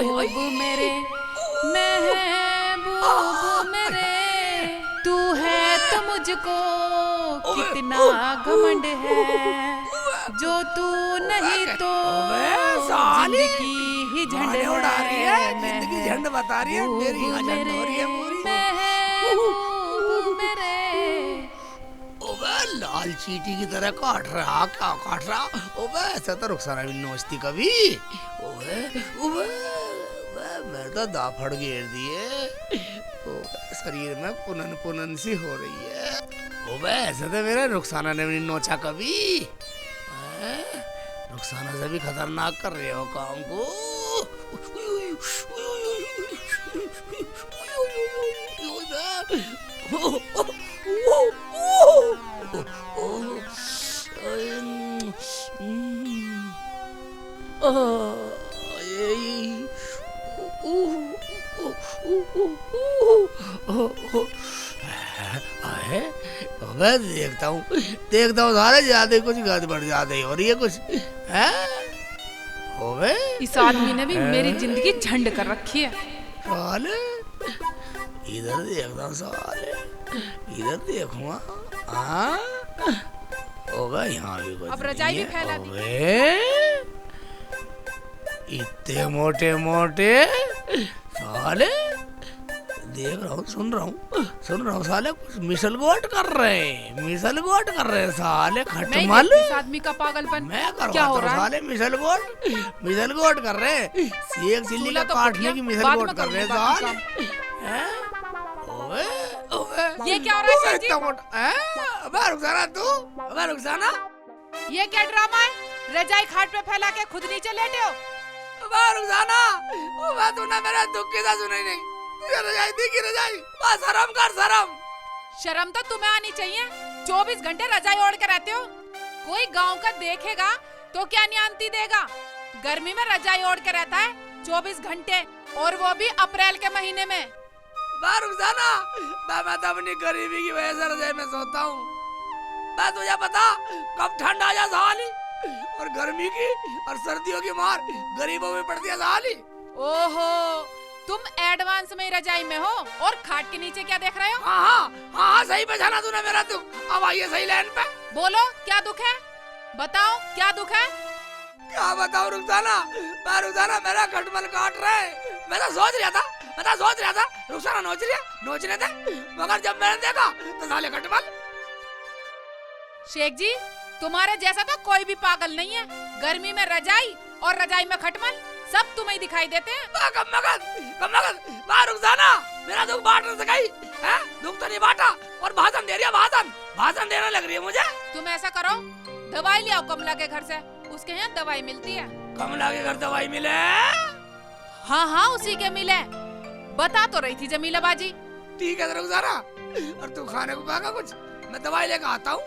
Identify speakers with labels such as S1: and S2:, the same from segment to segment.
S1: महबूब मेरे, महबूब मेरे, तू है तो मुझको कितना घमंड है, जो तू नहीं तो जिंदगी ही झंड है।
S2: जिंदगी झंड बता रही है, मेरी यहाँ झंड हो रही है पूरी।
S1: महबूब मेरे।
S2: ओबे लाल चींटी की तरह काट रहा, क्या काट रहा? ओबे ऐसा तो रुखसाना भी नोचती कभी। ओबे ओबे मैं तो दाफड़ घेर दिए। शरीर में पुनन पुनन सी हो रही है। ओबे ऐसे तो मेरा रुखसाना ने भी नोचा कभी। रुखसाना से भी खतरनाक कर रहे हो काम को। मैं देखता हूँ सारे ज्यादा कुछ गद बढ़ जाते हो रही है कुछ है।
S1: इस आदमी ने भी मेरी जिंदगी झंड कर रखी है।
S2: साले इधर देखता हूँ, साले इधर देखूंगा। हाँ होगा यहाँ भी कुछ।
S1: अब रजाई भी फैला दी।
S2: इतने मोटे मोटे साले देख रहा हूँ, सुन रहा हूँ साले कुछ मिसल गोट कर रहे हैं साले खटमल।
S1: इस आदमी का पागलपन
S2: मैं
S1: क्या हो रहा है?
S2: साले मिसल गोट कर रहे हैं, सीख सिल्ली का काटने की मिसल गोट कर रहे हैं साले।
S1: ये क्या हो रहा है शेख जी?
S2: रुखसाना तू, रुखसाना
S1: ये क्या ड्रामा है? रजाई खाट पे फैला के खुद नीचे लेटे हो।
S2: रुखसाना तूने मेरा दुख की सुनी नहीं। रजाई दी की रजाई, शर्म कर शर्म।
S1: शर्म तो तुम्हें आनी चाहिए, 24 घंटे रजाई ओढ़ के रहते हो। कोई गांव का देखेगा तो क्या न्यान्ती देगा? गर्मी में रजाई ओढ़ के रहता है 24 घंटे, और वो भी अप्रैल के महीने में।
S2: रुखसाना मैं तो अपनी गरीबी की वजह से रजाई में सोता हूँ। मैं तुझे पता कब ठंड आ जा साली, और गर्मी की और सर्दियों की मार गरीबों में पड़ती है साली।
S1: ओहो, तुम एडवांस में रजाई में हो और खाट के नीचे क्या देख रहे हो?
S2: हाँ सही पहचाना तूने मेरा दुख। अब आइए सही लाइन पे।
S1: बोलो क्या दुख है, बताओ क्या दुख है?
S2: क्या बताऊं रुखसाना, मेरा खटमल काट रहे। मैं तो सोच रहा था रुखसाना नोचने थे, मगर जब मैंने देखा तो साले खटमल।
S1: शेख जी तुम्हारे जैसा तो कोई भी पागल नहीं है। गर्मी में रजाई और रजाई में खटमल सब तुम्हें दिखाई देते हैं।
S2: कम मगन रुखसाना मेरा दुख बांट न सकी है, दुख तो नहीं बांटा और भाषण दे रही है, भाषण देने लग रही है मुझे।
S1: तुम ऐसा करो, दवाई ले आओ कमला के घर से, उसके यहाँ दवाई मिलती है।
S2: कमला के घर दवाई मिले?
S1: हाँ उसी के मिले, बता तो रही थी जमीला बाजी।
S2: ठीक है रुखसाना, और तू खाने को पाएगा कुछ, मैं दवाई लेकर आता हूँ।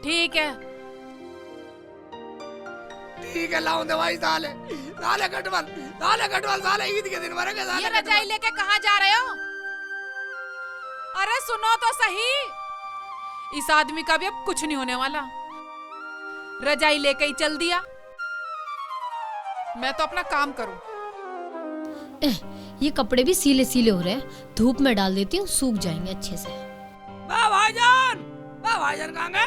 S1: ठीक है
S2: लाऊं दवाई। साले खटमल साले ईद के दिन मरेंगे साले।
S1: ये रजाई लेके कहाँ जा रहे हो? अरे सुनो तो सही, इस आदमी का भी अब कुछ नहीं होने वाला। रजाई लेके ही चल दिया। मैं तो अपना काम करूं।
S3: ये कपड़े भी सीले सीले हो रहे हैं, धूप में डाल देती हूँ, सूख जाएंगे अच्छे से।
S2: भाईजान कहाँ गए?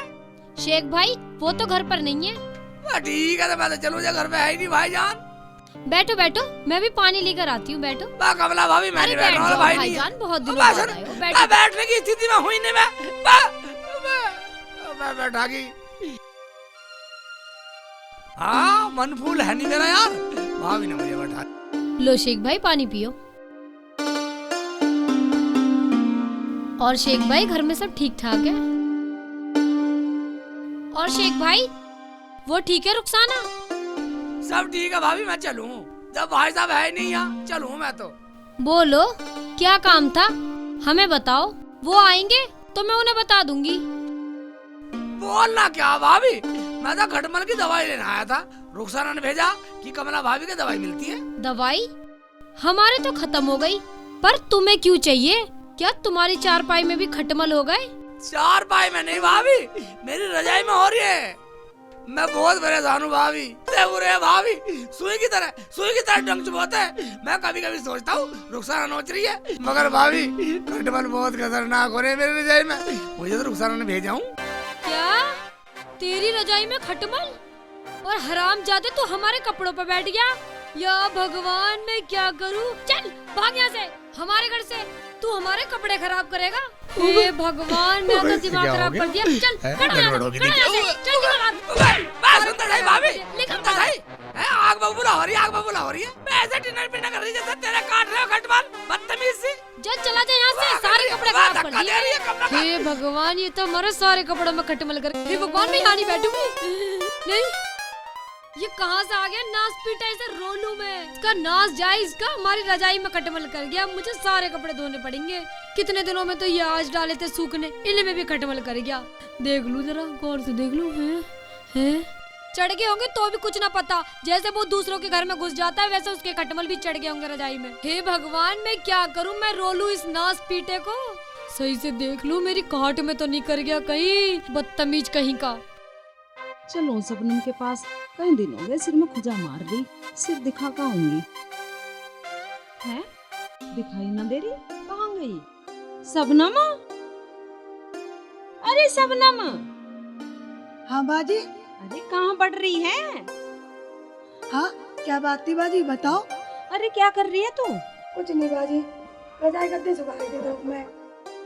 S3: शेख भाई वो तो घर पर नहीं है।
S2: ठीक है तो मैं तो चलूं, घर पे है ही नहीं भाईजान।
S3: बैठो मैं भी पानी लेकर आती हूँ, बैठो।
S2: कमला भाभी मैं नहीं बैठ रहा
S3: भाईजान, बहुत दिनों बाद आए हो, बैठो।
S2: बैठने की स्थिति में हुई नहीं मैं बैठा गई। हाँ मन फूल है नहीं मेरा यार, भाभी ने मुझे बैठा।
S3: लो शेख भाई पानी पियो। और शेख भाई घर में सब ठीक ठाक है? और शेख भाई वो ठीक है रुखसाना?
S2: सब ठीक है भाभी, मैं चलूं? जब भाई साहब है नहीं यहाँ, चलूं मैं तो।
S3: बोलो क्या काम था, हमें बताओ, वो आएंगे तो मैं उन्हें बता दूंगी।
S2: बोलना क्या भाभी, मैं तो खटमल की दवाई लेने आया था, रुखसाना ने भेजा कि कमला भाभी की दवाई मिलती है।
S3: दवाई हमारे तो खत्म हो गई, पर तुम्हें क्यों चाहिए? क्या तुम्हारी चारपाई में भी खटमल हो गए?
S2: चारपाई में नहीं भाभी, मेरी रजाई में हो रही है। मैं बहुत परेशान हूँ भाभी। रे भाभी सुई की तरह डंक चुभोते है। मैं कभी कभी सोचता हूँ रुखसाना नोच रही है, मगर भाभी खटमल बहुत खतरनाक हो रहे मेरे रजाई में। मुझे तो रुखसाना ने भेजा हूँ।
S3: क्या तेरी रजाई में खटमल? और हरामजादे तू हमारे कपड़ों पे बैठ गया। या भगवान मैं क्या करूँ? चल भाग यहाँ से, हमारे घर से। तू हमारे कपड़े खराब करेगा? हे भगवान मेरा तो दिमाग खराब कर दिया। चल खड़ा यहाँ से, खड़ा यहाँ से, चल निकल बाहर।
S2: सुनता जाए भाभी, सुनता जाए। आग बबूला हो रही है, आग बबूला हो रही है। मैं ऐसे डिनर पिनर कर रही जैसे तेरे काट रहे हो खटमल, बदतमीज सी।
S3: चल चला जा यहाँ से, सारे कपड़े खराब कर दिए। हे भगवान ये तो हमारे सारे कपड़ों में खटमल कर। हे भगवान मैं यहाँ नहीं बैठूंगी। नहीं ये कहाँ से आ गया नाच पीटा इसे रोलू में। इसका नाच जाए, इसका हमारी रजाई में खटमल कर गया। मुझे सारे कपड़े धोने पड़ेंगे। कितने दिनों में तो ये आज डाले थे सूखने, इनमें भी खटमल कर गया। देख लूं जरा गौर से देख लूं। हैं चढ़ गए होंगे तो भी कुछ ना पता। जैसे वो दूसरों के घर में घुस जाता है वैसे उसके खटमल भी चढ़ गए होंगे रजाई में। हे भगवान मैं क्या करूं? मैं रोलू इस नाच पीटे को। सही से देख लूं मेरी काट में तो नहीं कर गया कहीं, बदतमीज कहीं का।
S4: चलो सबनम के पास, कई दिन हो गए सिर में खुजा मार रही। सिर दिखा का आऊंगी है, दिखाई ना दे रही। कहाँ गई सबनम? अरे सबनम।
S5: हाँ बाजी।
S4: अरे कहाँ बढ़ रही है?
S5: हाँ क्या बात थी बाजी बताओ।
S4: अरे क्या कर रही है तू?
S5: कुछ नहीं बाजी, रजाई गद्दे सुखा रही थी धूप में।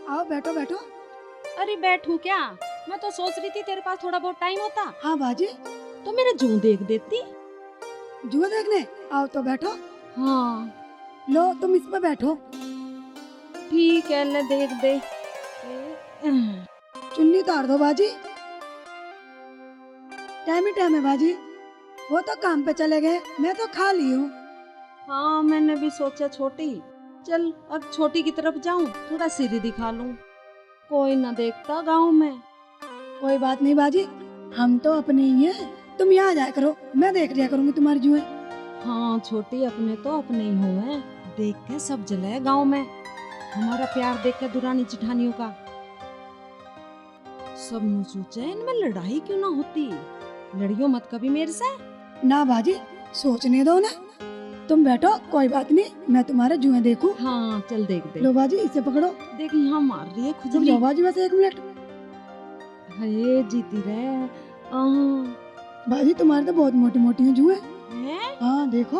S5: आओ बैठो बैठो।
S4: अरे बैठूं क्या? मैं तो सोच रही थी तेरे पास थोड़ा बहुत टाइम होता
S5: हाँ बाजी।
S4: तो मेरा जूं देख देती।
S5: जुआ देखने? आओ तो बैठो।
S4: हाँ
S5: लो तुम इस पे बैठो।
S4: ठीक है ले देख दे।
S5: चुन्नी उतार दो बाजी। टाइम ही टाइम है बाजी, वो तो काम पे चले गए, मैं तो खा ली हूँ।
S4: हाँ मैंने भी सोचा छोटी, चल अब छोटी की तरफ जाऊं, थोड़ा सिर ही दिखा लूं। कोई ना देखता गांव में।
S5: कोई बात नहीं बाजी, हम तो अपने ही हैं। तुम यहाँ जाया करो, मैं देख लिया करूंगी तुम्हारी जुए।
S4: हाँ छोटी अपने तो अपने ही हुए, देख के सब जले गांव में। हमारा प्यार देख के दुरानी जिठानियों का सब नु सोचे इनमें लड़ाई क्यों ना होती। लड़ियो मत कभी मेरे से।
S5: ना बाजी सोचने दो ना, तुम बैठो कोई बात नहीं, मैं तुम्हारे जुए देखूं।
S4: हाँ चल देख दे।
S5: लो बाजी इसे पकड़ो।
S4: देख यहाँ मार रही है
S5: तुम
S4: खुजली।
S5: जाओ बाजी बस 1 मिनट।
S4: हाय जीती रहे।
S5: बाजी तुम्हारे तो बहुत मोटी मोटी हैं जुए।
S4: हैं?
S5: हाँ देखो।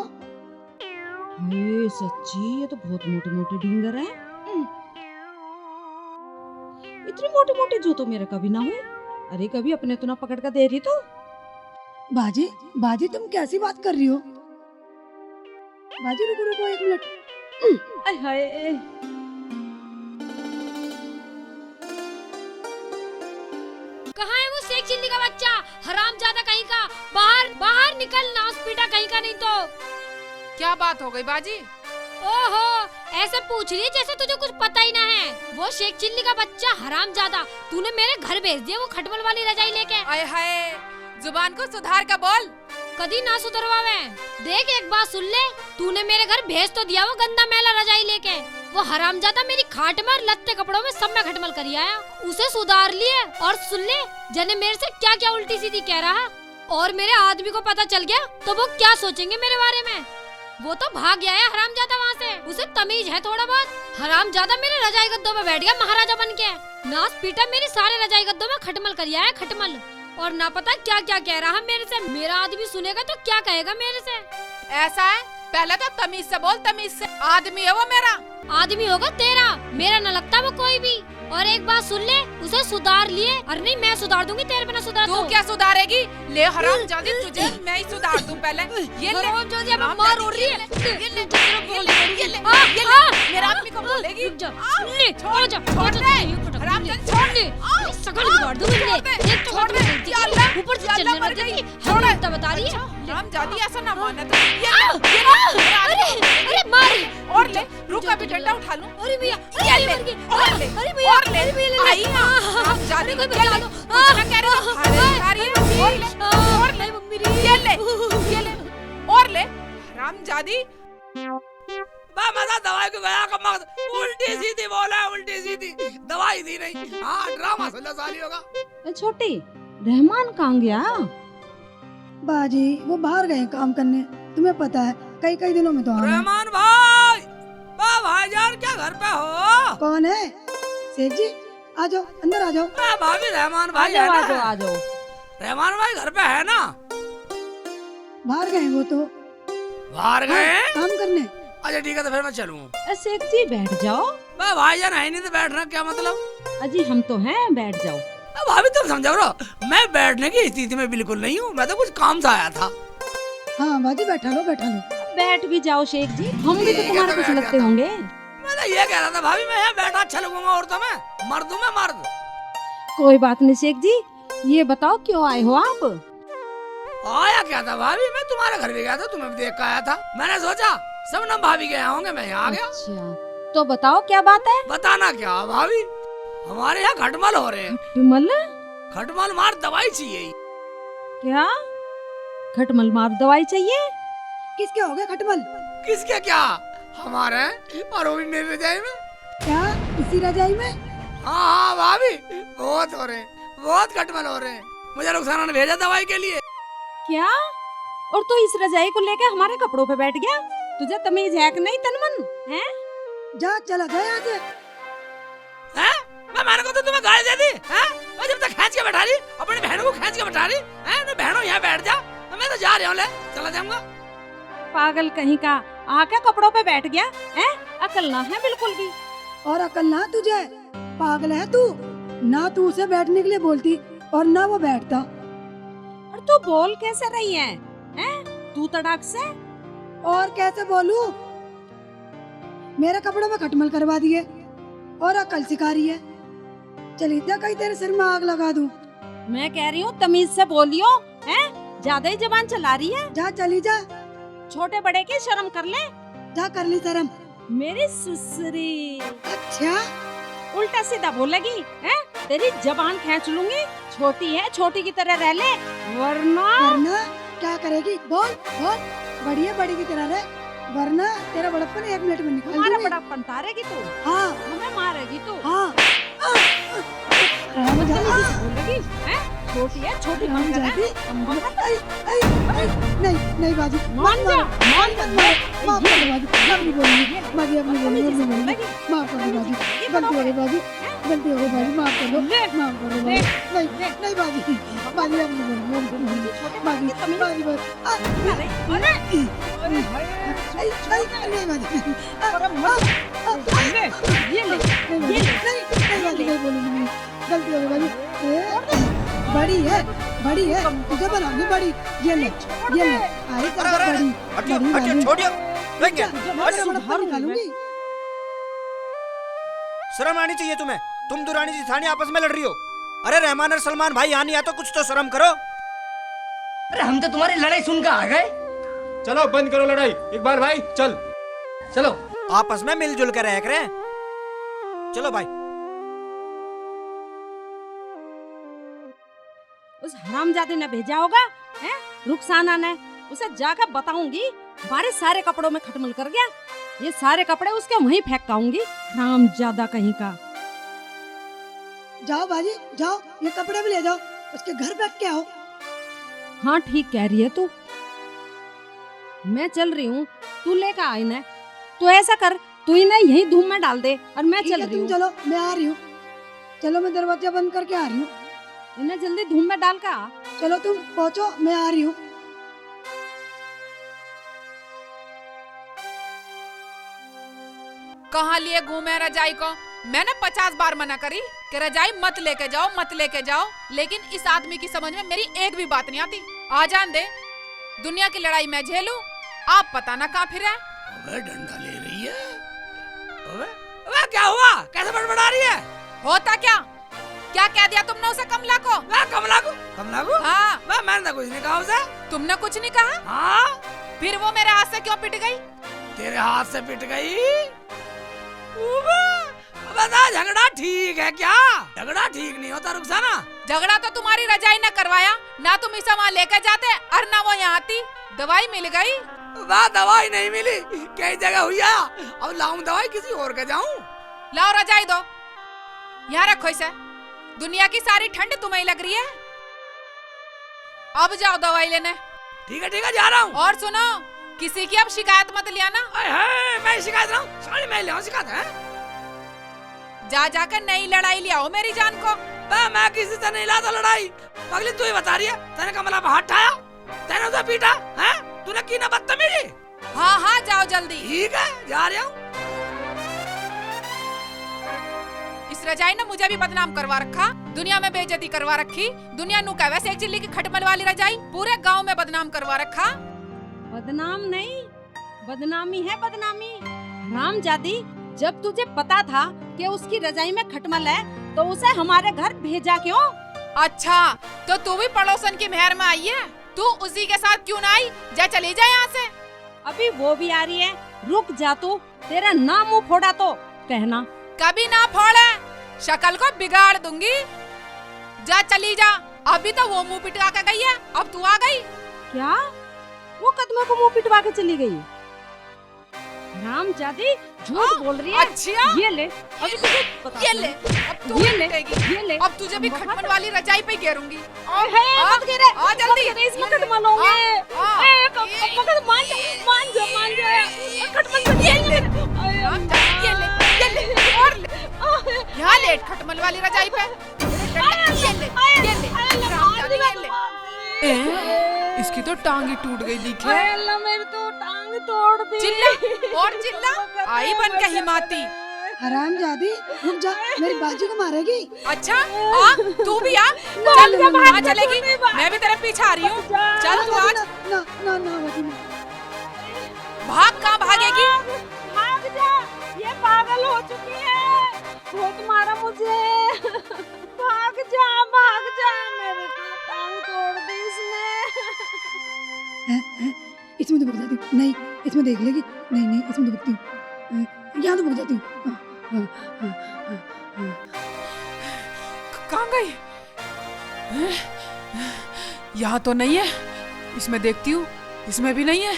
S4: हाय सच्ची ये तो बहुत मोटे मोटे ढींगर हैं। इतनी मोटी मोटी जो तो मेरे कभी ना हुई। अरे कभी अपने तो ना पकड़ कर दे रही तो।
S5: बाजी बाजी तुम कैसी बात कर रही हो? बाजी रुको रुको 1 मिनट।
S4: आय हाय
S3: कहाँ है वो शेख चिल्ली का बच्चा? हरामजादा कहीं का, बाहर बाहर निकल, नाच पीटा कहीं का। नहीं तो
S1: क्या बात हो गई बाजी?
S3: ओहो ऐसे पूछ रही है जैसे तुझे कुछ पता ही ना है। वो शेख चिल्ली का बच्चा हरामजादा, तूने मेरे घर भेज दिया वो खटमल वाली रजाई लेके।
S1: आय हाय जुबान को सुधार का बोल।
S3: कदी ना सुधरवावे। देख एक बात सुन ले, तूने मेरे घर भेज तो दिया वो गंदा मैला रजाई लेके। वो हरामजादा मेरी खाट में लत्ते कपड़ों में सब में खटमल करी आया। उसे सुधार लिए और सुन ले जने मेरे से क्या क्या उल्टी सीधी कह रहा। और मेरे आदमी को पता चल गया तो वो क्या सोचेंगे मेरे बारे में। वो तो भाग गया है हरामजादा वहाँ से, उसे तमीज है थोड़ा बहुत। हरामजादा मेरे रजाई गद्दों में बैठ गया महाराजा बन के। नाच पीटा मेरी सारे रजाई गद्दों में खटमल करिया है खटमल। और ना पता क्या क्या कह रहा मेरे से। मेरा आदमी सुनेगा तो क्या कहेगा मेरे से।
S1: ऐसा है, पहले तो तमीज से बोल, तमीज से। आदमी है वो मेरा।
S3: आदमी होगा तेरा, मेरा न लगता वो कोई भी। और एक बात सुन ले, उसे सुधार लिए। अरे नहीं मैं सुधार दूंगी, तेरे बिना सुधार
S1: तू क्या सुधारेगी? ले हरामजादी तुझे मैं ही सुधार दूं पहले। ये ले
S3: हरामजादी अब मार उड़ रही है।
S1: ये ले मेरा आदमी को बोलेगी।
S3: रुक जा, ले छोड़ जा,
S1: छोड़ दे हरामजादी, छोड़ दे।
S3: सकल बिगाड़ दूंगी ले।
S1: छोड़ दे
S3: ऊपर से चलने लग गई।
S1: छोड़
S3: हम तो बता रही है
S1: हरामजादी, ऐसा ना माने तो।
S3: अरे मार
S1: और ले, रुक अभी डंडा उठा लूं।
S3: अरे भैया
S1: ये ले और ले
S3: अरे भैया
S1: और ले। आई ना हरामजादी,
S3: कोई
S1: ये
S3: बचा
S1: ले।
S3: दो।
S1: कुछ ना कह रही तो खा रही है। और ले
S3: मम्मी
S1: ये ले और ले हरामजादी। मजा दवाई को गया का मत, उल्टी सीधी बोला, उल्टी सीधी दवाई दी नहीं। हाँ ड्रामा सुन साली होगा।
S4: छोटी रहमान कहाँ गया?
S5: बाजी वो बाहर गए काम करने, तुम्हें पता है कई कई दिनों में तो आना।
S2: रहमान भाई, भाईजान क्या घर पे हो?
S5: कौन है? सेठ जी आ जाओ, अंदर आ जाओ।
S2: भाभी रहमान भाई है ना? रहमान भाई घर पे है ना?
S5: बाहर गए वो तो।
S2: बाहर गए हैं?
S5: काम करने।
S2: अच्छा ठीक है, तो फिर मैं चलूँ।
S4: सेठ जी बैठ जाओ।
S2: भाईजान है नहीं तो बैठना क्या मतलब?
S4: अजी हम तो हैं, बैठ जाओ।
S2: भाभी तुम समझो रहो, मैं बैठने की स्थिति में बिल्कुल नहीं हूँ, मैं तो कुछ काम से आया था।
S5: हाँ बाजी बैठा लो बैठा लो।
S4: बैठ भी जाओ शेख जी, हम भी तो तुम्हारे कुछ लगते होंगे।
S2: मैं तो ये कह रहा था भाभी, मैं यहाँ बैठा अच्छा लगूंगा औरतों में, मर्द हूँ मैं मर्द।
S4: कोई बात नहीं शेख जी, ये बताओ क्यों आए हो आप?
S2: आया क्या था भाभी, मैं तुम्हारे घर भी गया था, तुम्हें भी देख कर आया था। मैंने सोचा सब न भाभी गए होंगे, मैं यहाँ आ गया।
S4: अच्छा तो बताओ क्या बात है?
S2: बताना क्या भाभी, हमारे यहाँ खटमल हो रहे हैं।
S4: खटमल?
S2: खटमल मार दवाई चाहिए।
S4: क्या खटमल मार दवाई चाहिए?
S5: किसके हो गए खटमल?
S2: किसके क्या, हमारे और वो भी मेरी रजाई में।
S5: क्या इसी रजाई में?
S2: हाँ भाभी, बहुत हो रहे हैं, बहुत खटमल हो रहे हैं। मुझे रुखसाना ने भेजा दवाई के लिए।
S4: क्या? और तो इस रजाई को लेके हमारे कपड़ों पे बैठ गया? तुझे तमीज है कि नहीं तनमन? हैं?
S5: जा चला गया यहाँ से।
S2: हैं? मैंने को तो तुम्हें गाली दे दी हैं? मैं जब तक खींच के बैठा रही, अपनी बहनों को खींच के बैठा रही हैं? नहीं बहनों यहाँ बैठ जा, मैं तो जा रहा हूँ, ले चला जाऊंगा।
S4: पागल कहीं का, आके कपड़ों पे बैठ गया हैं? अकल ना है बिल्कुल भी।
S5: और अकल ना तुझे, पागल है तू। ना तू उसे बैठने के लिए बोलती और ना वो बैठता।
S4: और तू बोल कैसे रही है? हैं? तू तड़ाक से।
S5: और कैसे बोलूं? मेरे कपड़ों में खटमल करवा दिए और अकल सिखा रही है। चली जा, कहीं तेरे सिर में आग लगा दूं।
S4: मैं कह रही हूँ तमीज से बोलियो, हैं? ज्यादा ही जबान चला रही है।
S5: जा चली जा,
S4: छोटे बड़े की शर्म कर ले।
S5: जा कर ली शर्म।
S4: मेरी सुसरी
S5: अच्छा
S4: उल्टा सीधा बोलेगी हैं? तेरी जबान खींच लूंगी। छोटी है, छोटी की तरह रह ले, वरना
S5: वरना क्या करेगी? बोल बोल, बड़ी है बड़ी की तरह रह, वरना तेरा बड़प्पन 1 मिनट में निकाल
S4: हमारा
S5: दूंगी।
S4: बड़प्पन तारेगी तू।
S5: हाँ
S4: हमें मारेगी तू।
S5: हाँ
S4: बदतमीजी से बोलेगी हैं? छोटी है, छोटी मन कर
S5: जाती।
S4: है।
S5: नहीं नहीं बाजी,
S4: मान जा, मान जा।
S5: माफ कर दो बाजी, अब नहीं बोलूंगी बाजी, अब नहीं बोलूंगी, माफ कर दो बाजी, गलती हो गई बाजी, गलती हो गई बाजी, माफ कर दो, माफ कर दो बाजी। नहीं नहीं बाजी, बाजी अब नहीं बोलूंगी, बाजी बाजी बाजी
S4: अरे
S5: नहीं बाजी,
S4: ये ले,
S5: नहीं बाजी, नहीं बोलूंगी, गलती हो गई बाजी। बड़ी है तुझे बनाऊंगी बड़ी। ये ले आई बड़ी बड़ी
S6: छोड़िए,
S5: बड़ा निकालूंगी।
S6: शर्म आनी चाहिए तुम्हें, तुम दुरानी जिठानी आपस में लड़ रही हो। अरे रहमान और सलमान भाई यहाँ नहीं आते, कुछ तो शर्म करो।
S7: अरे हम तो तुम्हारी लड़ाई सुनकर आ गए।
S8: चलो बंद करो लड़ाई, इकबाल भाई चल।
S7: चलो
S6: आपस में मिलजुल कर रह करें। चलो भाई।
S4: उस हरामजादे ने भेजा होगा हैं? रुखसाना ने, उसे जाकर बताऊंगी हमारे सारे कपड़ों में खटमल कर गया। ये सारे कपड़े उसके वहीं फेंकाऊंगी, हरामजादा कहीं का।
S5: जाओ बाजी जाओ, ये कपड़े भी ले जाओ, उसके घर बैठ के आओ।
S4: हाँ ठीक कह रही है तू, मैं चल रही हूँ, तू लेकर आई ना। तो ऐसा कर, तू इन्हें यहीं धूम में डाल दे और मैं चल रही
S5: तुम
S4: हूँ।
S5: चलो, मैं आ रही हूँ। चलो मैं दरवाजा बंद करके आ रही हूँ।
S4: इन्हें जल्दी धूम में डाल का।
S5: चलो तुम पहुँचो, मैं आ रही हूँ।
S1: कहाँ लिए घूमे रजाई को? मैंने 50 बार मना करी कि रजाई मत लेके जाओ, मत लेके जाओ, लेकिन इस आदमी की समझ में मेरी एक भी बात नहीं आती। आ जान दे, दुनिया की लड़ाई मैं झेलूं, आप पता ना कहाँ फिरे।
S2: अबे डंडा ले रही है। अबे क्या हुआ, कैसे बड़बड़ा रही है?
S1: होता क्या? क्या कह दिया तुमने उसे कमला को?
S2: कमला को?
S1: हाँ।
S2: मैंने कुछ नहीं कहा उसे।
S1: तुमने कुछ नहीं कहा?
S2: हाँ।
S1: फिर वो मेरे हाथ से क्यों पिट गई?
S2: तेरे हाथ से पिट गई? बता, झगड़ा ठीक है क्या? झगड़ा ठीक नहीं होता रुखसाना।
S1: झगड़ा तो तुम्हारी रजाई ने करवाया ना, तुम इसे वहाँ लेकर जाते और ना वो यहाँ आती। दवाई मिल गई?
S2: दवाई नहीं मिली, कई जगह हुई। अब लाऊं दवाई किसी और के जाऊं?
S1: लाओ रजाई दो, यहाँ रखो इसे। दुनिया की सारी ठंड तुम्हें लग रही है। अब जाओ दवाई लेने।
S2: ठीक है जा रहा हूँ।
S1: और सुनो, किसी की अब शिकायत मत लियाना।
S2: मैं शिकायत रहा हूँ, साड़ी मैं ले शिकायत है।
S1: जा जाकर नई लड़ाई लियाओ मेरी जान को।
S2: मैं किसी से नहीं लाता लड़ाई। पगली तू ही बता रही है, तेने कमला पर हाथ ठाया, तेने उसे पीटा है, तूने की ना बदतमीजी।
S1: हाँ जाओ जल्दी।
S2: ठीक है जा रहा हूँ।
S1: इस रजाई ने मुझे भी बदनाम करवा रखा, दुनिया में बेइज्जती करवा रखी। दुनिया नु कह वैसे एक चिल्ली की खटमल वाली रजाई पूरे गांव में बदनाम करवा रखा।
S4: बदनाम नहीं, बदनामी है बदनामी। हरामजादी, जब तुझे पता था कि उसकी रजाई में खटमल है तो उसे हमारे घर भेजा क्यों?
S1: अच्छा, तो तू भी पड़ोसन की मेहर में आई है? तू उसी के साथ क्यों ना आई? जा चली जा यहाँ से।
S4: अभी वो भी आ रही है, रुक जा तू, तेरा नाम मुंह फोड़ा तो कहना।
S1: कभी ना फोड़े, शक्ल को बिगाड़ दूंगी। जा चली जा, अभी तो वो मुंह पिटवा के गई है, अब तू आ गई।
S4: क्या? वो कदमों को मुंह पिटवा के चली गई? हरामजादी, झूठ बोल रही है।
S1: अच्छा,
S4: ये ले, अभी तुझे
S1: ये ले, अब तू
S4: ये ले,
S1: पिटेगी।
S4: ये ले।
S1: अब तुझे भी खटमल वाली रजाई पे घेरूंगी।
S4: मत गिरे,
S1: आ जल्दी,
S4: इसमें खटमल होंगे। मान जा, खटमल से
S1: ये ले, और ले, यहाँ लेट खटमल वाली रजाई पे। ये ले। इसकी तो टांग ही टूट गई दिखे।
S4: मेरी तो टांग तोड़ दी।
S1: चिल्ला और चिल्ला, आई बन के हिमाती।
S5: हरामजादी, रुक जा, मेरी बाजू को मारेगी।
S1: अच्छा, तू भी आ, चल कहाँ चलेगी? मैं भी तेरे पीछे आ रही हूँ। चल तू आज।
S5: ना बाजी ना।
S1: भाग, कहाँ भागेगी?
S4: भाग जा, ये पागल हो चुकी है, बहुत मारा मुझे। भाग जा, मेरी तो टांग तोड़ दी इसने।
S5: इसमें तो भग जाती हूँ। नहीं, इसमें देख लेगी। नहीं, इसमें तो भगती हूँ। यहाँ तो भग जाती हूँ।
S1: कहाँ गई? यहाँ तो नहीं है, इसमें देखती हूँ, इसमें भी नहीं है।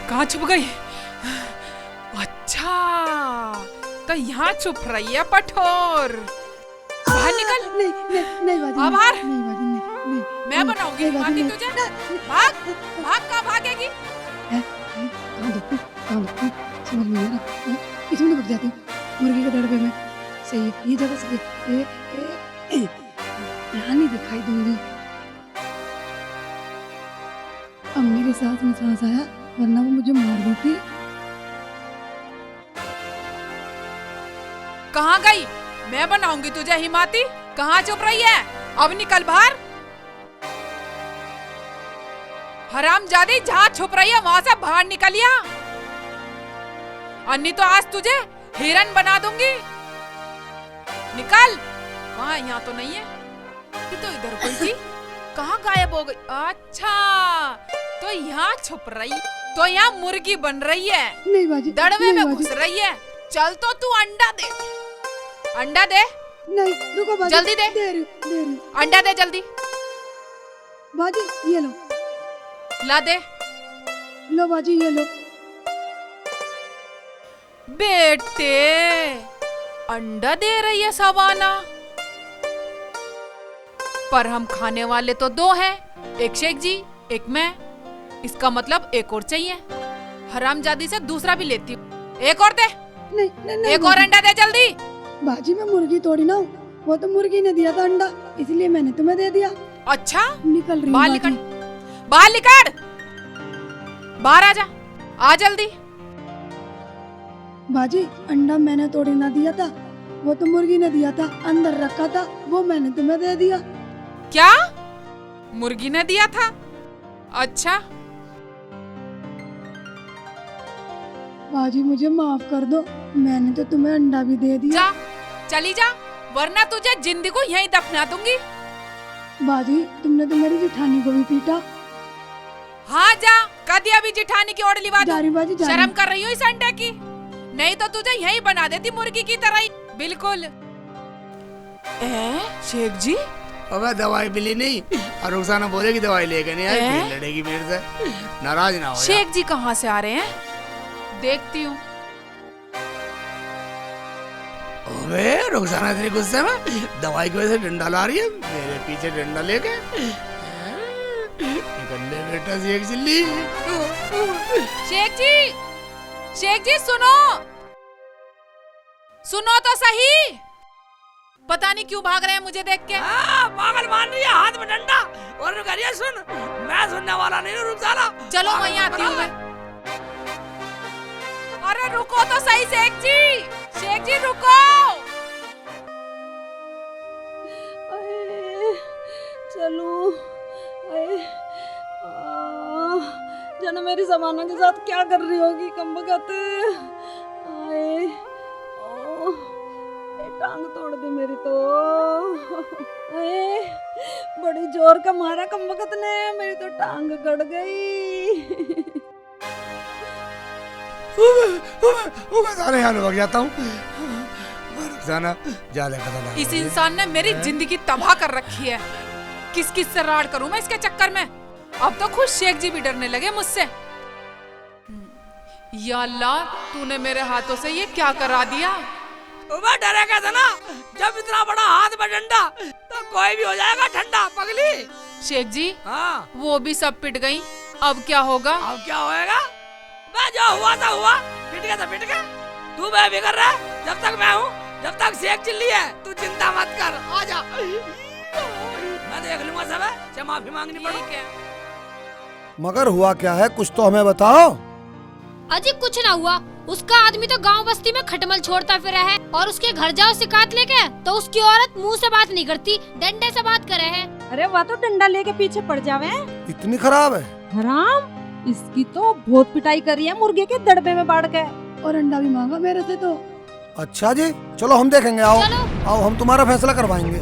S1: कहाँ छुप गई? अच्छा, तो यहाँ छुप रही है पठोर। बाहर निकल।
S5: नहीं बाजी,
S1: अब बाहर।
S5: नहीं बाजी, नहीं।
S1: मैं बनाऊंगी माती तुझे। भाग, कहाँ भागेगी?
S5: कहाँ देखूं, समझ में नहीं आ रहा। इसमें तो भग जाती हूँ, मुर्गी के दड़ पे मैं। सही है, ये जगह सही है। यहाँ नहीं दिखाई दूंगी। अब मेरे साथ में सांस आया, वरना वो मुझे मार देती।
S1: कहाँ गई? मैं बनाऊंगी तुझे हिमाती। कहाँ छुप रही है? अब निकल बाहर। हरामजादी, जहाँ छुप रही है वहाँ से बाहर निकलिया, अन्नी तो आज तुझे हिरन बना दूंगी। निकल। वहाँ, यहाँ तो नहीं है, ये तो इधर कोई थी, कहाँ गायब हो गई? अच्छा, तो यहाँ छुप रही, तो यहाँ मुर्गी बन रही है,
S5: नहीं बाजी,
S1: दड़वे
S5: नहीं
S1: में
S5: बाजी।
S1: घुस रही है। चल तो तू अंडा दे, अंडा दे।
S5: नहीं, रुको बाजी,
S1: जल्दी दे।
S5: दे रही हूँ।
S1: अंडा दे जल्दी।
S5: बाजी, ये लो।
S1: ला दे।
S5: लो बाजी, ये लो।
S1: बेटे, अंडा दे रही है सवाना, पर हम खाने वाले तो दो हैं, एक शेख जी, एक मैं। इसका मतलब एक और चाहिए। हरामजादी से दूसरा भी लेती हूँ। एक और दे।
S5: नहीं,
S1: एक और अंडा दे जल्दी।
S5: बाजी, मैं मुर्गी तोड़ी ना हूँ, वो तो मुर्गी ने दिया था अंडा, इसलिए मैंने तुम्हें दे दिया।
S1: अच्छा,
S5: निकल रही हूँ
S1: बाहर
S5: बाजी।
S1: निकल, बाहर निकल, बाहर आ जा, आ जल्दी।
S5: बाजी, अंडा मैंने तोड़ी ना दिया था, वो तो मुर्गी ने दिया था, अंदर रखा था, वो मैंने तुम्हें दे दिया।
S1: क्या? मुर्गी ने दिया था? अच्छा,
S5: बाजी मुझे माफ कर दो, मैंने तो तुम्हें अंडा भी दे दिया।
S1: जा, चली जा, वरना तुझे जिंदगी को यहीं दफना दूंगी।
S5: बाजी, तुमने तो मेरी जेठानी को भी पीटा।
S1: हाँ जा, कदी अभी जिठानी की ओर लिवा
S5: जा रही बाजी, जा रही।
S1: शर्म कर रही हूँ इस अंडे की, नहीं तो तुझे यहीं बना देती मुर्गी की तरह ही, बिल्कुल। शेख जी,
S2: अबे दवाई मिली नहीं, और रुखसाना बोलेगी दवाई लेके नहीं आई, फिर लड़ेगी मेरे से। नाराज ना हो जा।
S1: शेख जी कहाँ से आ रहे हैं? देखती हूँ।
S2: अबे रुखसाना इतनी गुस्से में दवाई की वजह से डंडा ला रही है, मेरे पीछे डंडा लेके। निकल ले बेटा शेख चिल्ली।
S1: शेख जी सुनो, सुनो तो सही। पता नहीं क्यों भाग रहे हैं मुझे देख के।
S2: पागल मान रही है, हाथ में डंडा और करिए सुन, मैं सुनने वाला नहीं हूँ, रुक साला।
S1: चलो वहीं आती हूँ मैं। अरे रुको तो सही शेख जी रुको।
S4: चलो जाने मेरी जमाना के साथ क्या कर रही होगी कमबख्त। आए टांग तोड़ दी मेरी तो। आए बड़ी जोर का मारा कमबख्त ने, मेरी तो टांग गड़ गई।
S2: सारे यहाँ लग जाता हूँ।
S1: इस इंसान ने मेरी जिंदगी तबाह कर रखी है। किस किस से राड़ करूं मैं इसके चक्कर में। अब तो खुद शेख जी भी डरने लगे मुझसे। या अल्लाह, तूने मेरे हाथों से ये क्या करा दिया।
S2: मैं डरेगा था ना, जब इतना बड़ा हाथ में डंडा तो कोई भी हो जाएगा ठंडा पगली।
S1: शेख जी
S2: हाँ,
S1: वो भी सब पिट गई, अब क्या होगा।
S2: अब क्या होएगा, मैं जो हुआ था हुआ, पिट गया था पिट गया। तू बेफिक्र रह, जब तक मैं हूँ, जब तक शेख चिल्ली है, तू चिंता मत कर, आजा। मैं देख लूंगा सब, चाहे माफी मांगनी पड़े।
S9: मगर हुआ क्या है, कुछ तो हमें बताओ।
S3: अजी कुछ ना हुआ, उसका आदमी तो गांव बस्ती में खटमल छोड़ता फिरा है, और उसके घर जाओ शिकायत लेके तो उसकी औरत मुंह से बात नहीं करती, डंडे से बात करे है।
S4: अरे वह तो डंडा लेके पीछे पड़ जावे।
S9: इतनी खराब है।
S4: हराम, इसकी तो बहुत पिटाई करी है मुर्गे के दड़बे में बाढ़ के,
S5: और अंडा भी मांगा मेरे से तो।
S9: अच्छा जी, चलो हम देखेंगे। आओ
S3: चलो।
S9: आओ, हम तुम्हारा फैसला करवाएंगे।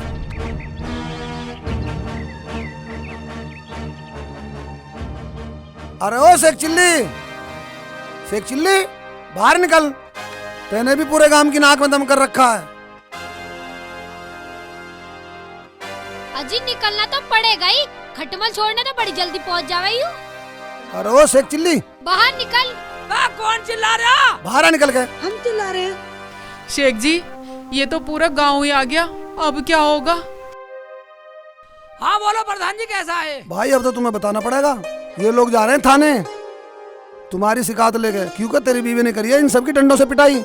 S9: अरे ओ शेख चिल्ली, बाहर निकल। तेने भी पूरे गांव की नाक में दम कर रखा है।
S3: अजी निकलना तो पड़ेगा ही, खटमल छोड़ने तो बड़ी जल्दी पहुंच जावे यू।
S9: अरे ओ शेख चिल्ली,
S3: बाहर निकल।
S2: कौन चिल्ला रहा,
S9: बाहर आ निकल के।
S5: हम चिल्ला रहे हैं।
S1: शेख जी, ये तो पूरा गांव ही आ गया, अब क्या होगा।
S2: हाँ बोलो प्रधान जी, कैसा है।
S9: भाई अब तो तुम्हें बताना पड़ेगा, ये लोग जा रहे हैं थाने तुम्हारी शिकायत लेके, क्योंकि तेरी बीवी ने करी है इन सबकी डंडों से पिटाई।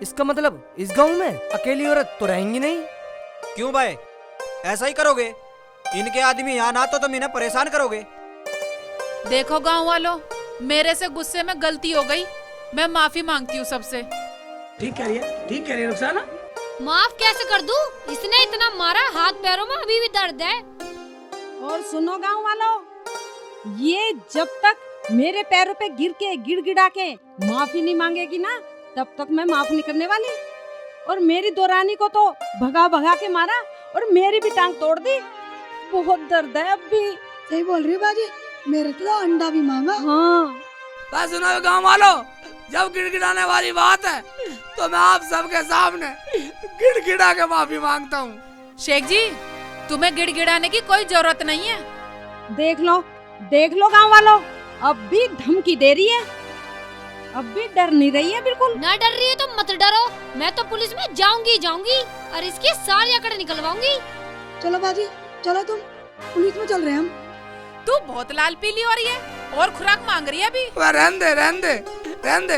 S7: इसका मतलब इस गांव में अकेली औरत तो रहेंगी नहीं।
S6: क्यों भाई, ऐसा ही करोगे। इनके आदमी यहाँ ना तो तुम इन्हें परेशान करोगे।
S1: देखो गांव वालों, मेरे से गुस्से में गलती हो गई, मैं माफी मांगती हूँ सबसे।
S2: ठीक कह रही है रुखसाना।
S3: माफ कैसे कर दूं? इसने इतना मारा, हाथ पैरों में अभी भी दर्द है।
S4: और सुनो गांव वालों, ये जब तक मेरे पैरों पे गिर के गिड़गिड़ा के माफी नहीं मांगेगी ना, तब तक मैं माफ नहीं करने वाली। और मेरी दोरानी को तो भगा भगा के मारा और मेरी भी टांग तोड़ दी, बहुत दर्द है अब भी।
S5: सही बोल रही है बाजी, मेरे तो अंडा भी मांगा।
S4: हाँ
S2: बस सुनो गांव वालों, जब गिड़गिड़ाने वाली बात है तो मैं आप सबके सामने गिड़गिड़ा के माफी मांगता हूँ।
S1: शेख जी, तुम्हें गिड़गिड़ाने की कोई जरूरत नहीं है।
S4: देख लो गांव वालों, अब भी धमकी दे रही है, अब भी डर नहीं रही है बिल्कुल।
S3: ना डर रही है तो मत डरो, मैं तो पुलिस में जाऊंगी और इसकी सारी अकड़ निकलवाऊंगी।
S5: चलो बाजी, चलो तुम, पुलिस में चल रहे हैं हम।
S1: तू बहुत लाल पीली हो रही है और खुराक मांग रही है अभी।
S2: रहने दे,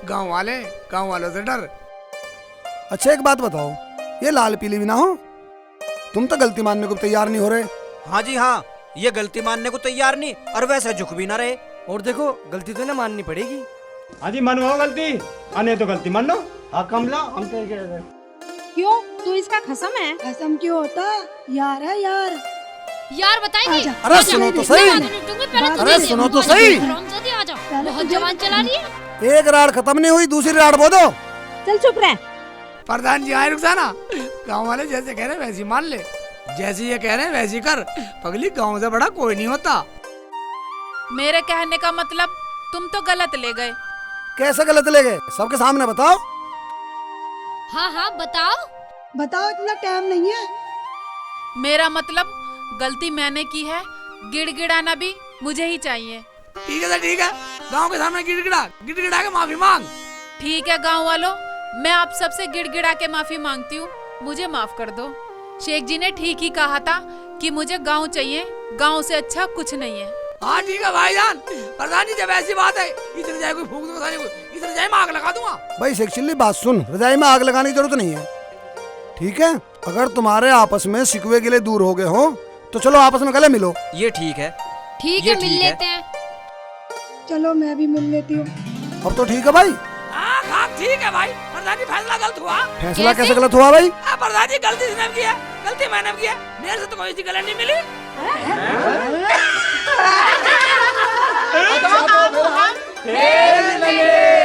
S2: गांव वालों से डर।
S9: अच्छा एक बात बताओ, ये लाल पीली भी ना हो, तुम तो गलती मानने को तैयार नहीं हो रहे।
S6: हाँ जी हाँ, ये गलती मानने को तैयार नहीं और वैसे झुक भी ना रहे।
S7: और देखो, गलती तो ना माननी पड़ेगी।
S8: हाँ जी, मनवाओ गलती, अने तो गलती मान लो। हाँ कमला, हम तो
S4: क्यों, तू इसका खसम है?
S5: कसम क्यों होता, यार है यार।
S3: यार बताएंगे।
S5: आजा।
S9: अरे सुनो तो सही, अरे सुनो तो सही।
S3: आजा, बहुत जवान चला रही है।
S9: एक राड खत्म नहीं हुई, दूसरी राड बो दो।
S4: चल चुप रह।
S2: प्रधान जी आए रुखसाना, गांव वाले जैसे कह रहे हैं वैसी मान ले, जैसे ये कह रहे हैं वैसी कर। पगली, गांव से बड़ा कोई नहीं होता।
S1: मेरे कहने का मतलब तुम तो गलत ले गए।
S9: कैसे गलत ले गए, सबके सामने बताओ।
S3: हाँ बताओ।
S5: बताओ, इतना टाइम नहीं है।
S1: मेरा मतलब गलती मैंने की है, गिड़गिड़ाना भी मुझे ही चाहिए।
S2: ठीक है, गांव के सामने गिड़गिड़ा के माफी मांग।
S1: ठीक है गांव वालों, मैं आप सबसे गिड़गिड़ा के माफी मांगती हूँ, मुझे माफ कर दो। शेख जी ने ठीक ही कहा था कि मुझे गांव चाहिए, गांव से अच्छा कुछ नहीं है।
S2: हाँ ठीक है भाईजान, प्रधान जी जब ऐसी बात है इस रजाई को फूंक दूंगा, इस रजाई में आग लगा दूंगा।
S9: भाई शेख चिल्ली बात सुन, रजाई में आग लगाने की जरूरत नहीं है, ठीक है? अगर तुम्हारे आपस में शिकवे गिले दूर हो गए हो तो चलो आपस में गले मिलो।
S6: ये ठीक है,
S3: ठीक
S6: ये
S3: है, मिल
S6: ठीक है।
S3: लेते हैं।
S5: चलो मैं भी मिल लेती हूँ।
S9: अब तो ठीक है भाई।
S2: हाँ ठीक है भाई, प्रधान जी फैसला गलत हुआ।
S9: फैसला कैसे गलत हुआ भाई?
S2: प्रधान जी गलती इसने की है, गलती मैंने की है, मेरे से तो कोई गलत नहीं मिली।
S1: खेल